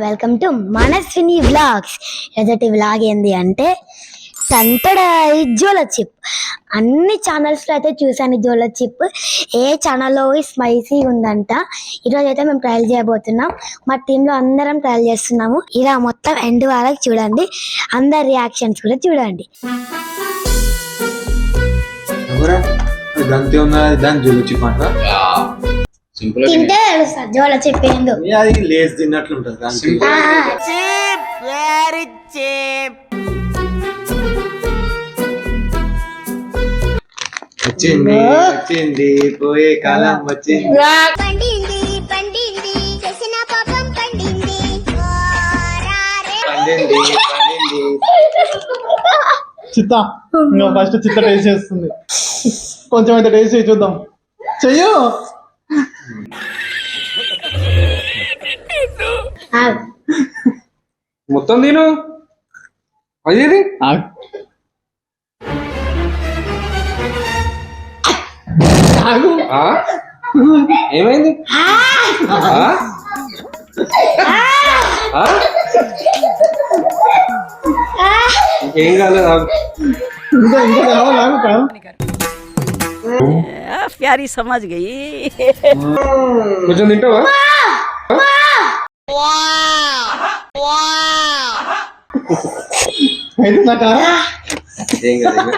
Welcome to Manaswini vlogs. ఎదటి vlog ఏంది అంటే సంతడాయి జోల చిప్. అన్ని ఛానల్స్లో అయితే చూసాను జోల చిప్. ఏ ఛానల్లో స్పైసీ ఉందంట. ఈరోజు అయితే మేము ట్రయల్ చేయబోతున్నాం. మా టీంలో అందరం ట్రయల్ చేస్తున్నాము. ఇలా మొత్తం ఎండ్ వరకు చూడండి, అందరి రియాక్షన్స్ కూడా చూడండి. తింటే తెలుస్తుంది జోల చిప్ ఏందో. లేస్ తిన్నట్లు ఉంటుంది. వచ్చింది వచ్చింది పోయే కాలం వచ్చింది. పండింది పండింది చేసిన పాపం పండింది పండింది పండింది. చిత్త ఇంకా ఫస్ట్ చిత్త టేస్ట్ చేస్తుంది. కొంచెం అయితే టేస్ట్ చేసి చూద్దాం. చెయ్యు. మొత్తం తిను. అది ఏమైంది? ఏం కాలేదు. ఇంకా ఇంకా కావాలి. प्यारी समझ गई. కొంచెం తింటావా? ఏం కాదు.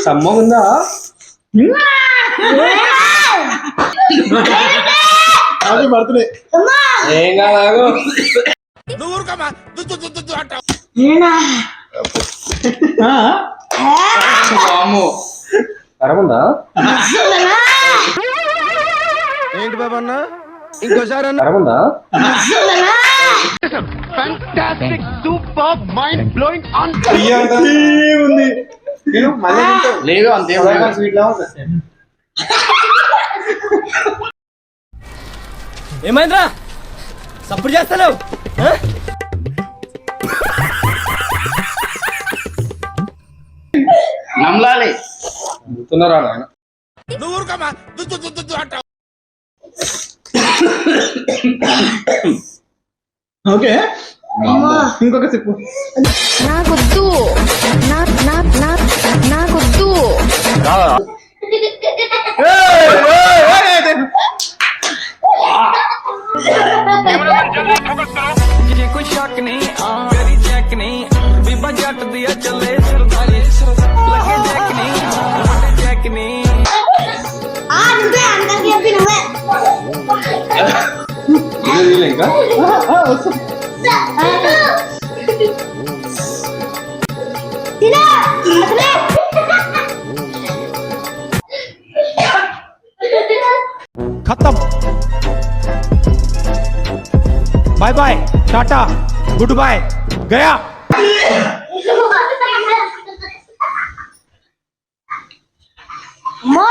సమ్మగుందా? బర్త్డే ఏం కాదు. కరముందా? ఏంటి బాబా అన్న? ఇంకోసారి అన్న కరముందా? లేదు అంతే. ఏమైందిరా సప్పుడు చేస్తాను? నమ్లాలి గుర్తున్నారా నాయన? ఓకే ఇంకొక చెప్పు. నాకొద్దు నాకొద్దు. कोई शक नहीं मेरी चेक नहीं बीबा जट दिया चले सरदारी लगे चेक नहीं चेक नहीं ఇంకా खत्म. Bye bye tata goodbye गया.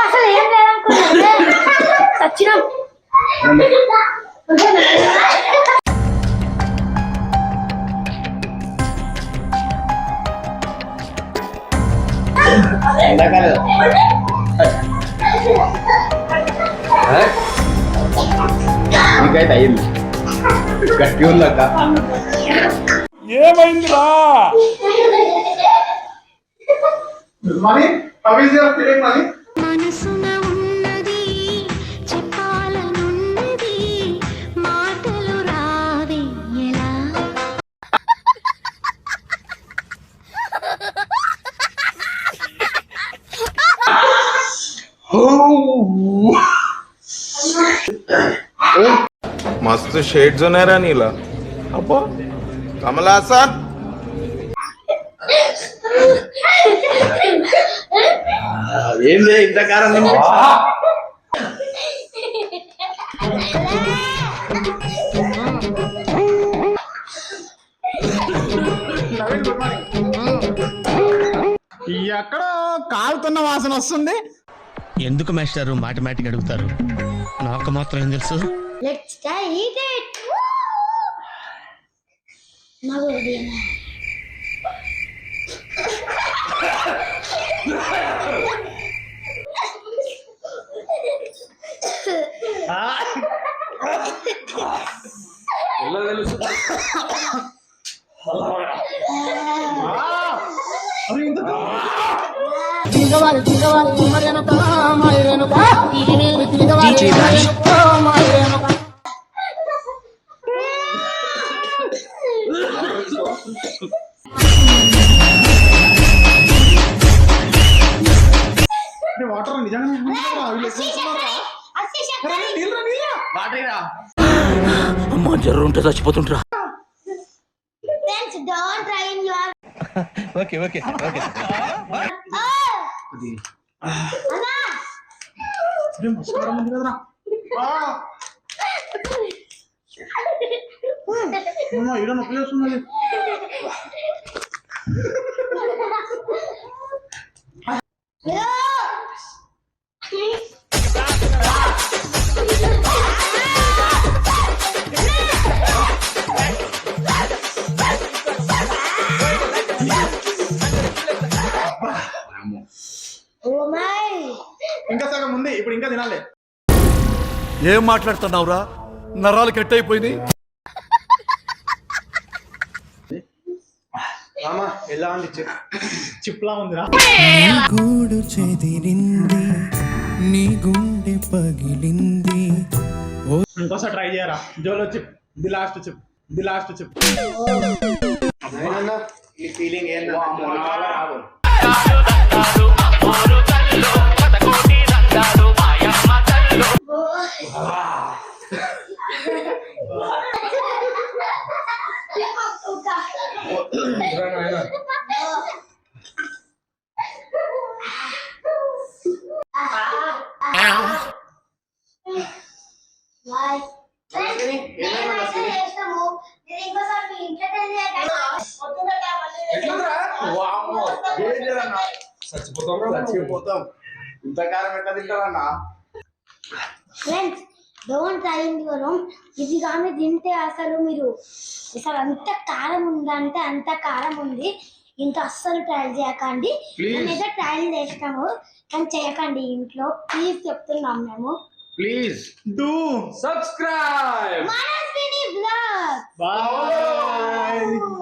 అసలు ఏం లేదనుకున్నా సచ్చినాం. నీకైతే అయ్యింది. గట్టి ఉందక్క. ఏమైందిరా? మనీ మనీ మనసున ఉన్నది చెప్పాలనున్నది మాటలు రావే ఎలా. मस्त शेड जो नाही राणीला अप्पा कमला असा ఏం ఇంత కారం ఎక్కడో కాలుతున్న వాసన వస్తుంది. ఎందుకు మాస్టారు మాటిమాటికి అడుగుతారు? నాకు మాత్రం ఏం తెలుసు. Let's eat it. వాటర్ నిజంగా వీళ్ళు ఎక్కువ వస్తున్నారా? నీళ్ళరా, నీళ్ళరా. అమ్మ జర్రు ఉంటే చచ్చిపోతుంటా. Friends, don't try in your. Okay okay okay అన్నా అరే, మస్తు కారం ఉంది కదరా. అమ్మా, ఈడ నొప్పి చేస్తున్నది. Oh my. ఇంకా సగం ఉంది, ఇప్పుడు ఇంకా తినాలి. ఏం మాట్లాడుతున్నావురా? నరాలు కట్ అయిపోయింది. రామా, ఎలా ఉంది? చిప్లా ఉందిరా. గూడు చెదిరింది, నీ గుండె పగిలింది. ఇంకోసారి ట్రై చేయరా. Jolo chip, the last chip, the last chip. ఈ ఫీలింగ్ చచ్చిపోతాం. ఇంతకాలం ఎట్లా తింటారన్నా? Friends, don't try in your home. ఇది కానీ తింటే అసలు మీరు అసలు అంత కారం ఉందంటే అంత కారం ఉంది. ఇంకా అస్సలు ట్రై చేయకండి. మేమైతే ట్రైల్ చేసినాము కానీ చేయకండి ఇంట్లో. ప్లీజ్ చెప్తున్నాం మేము. Please do subscribe. Manaswini vlog. Bye.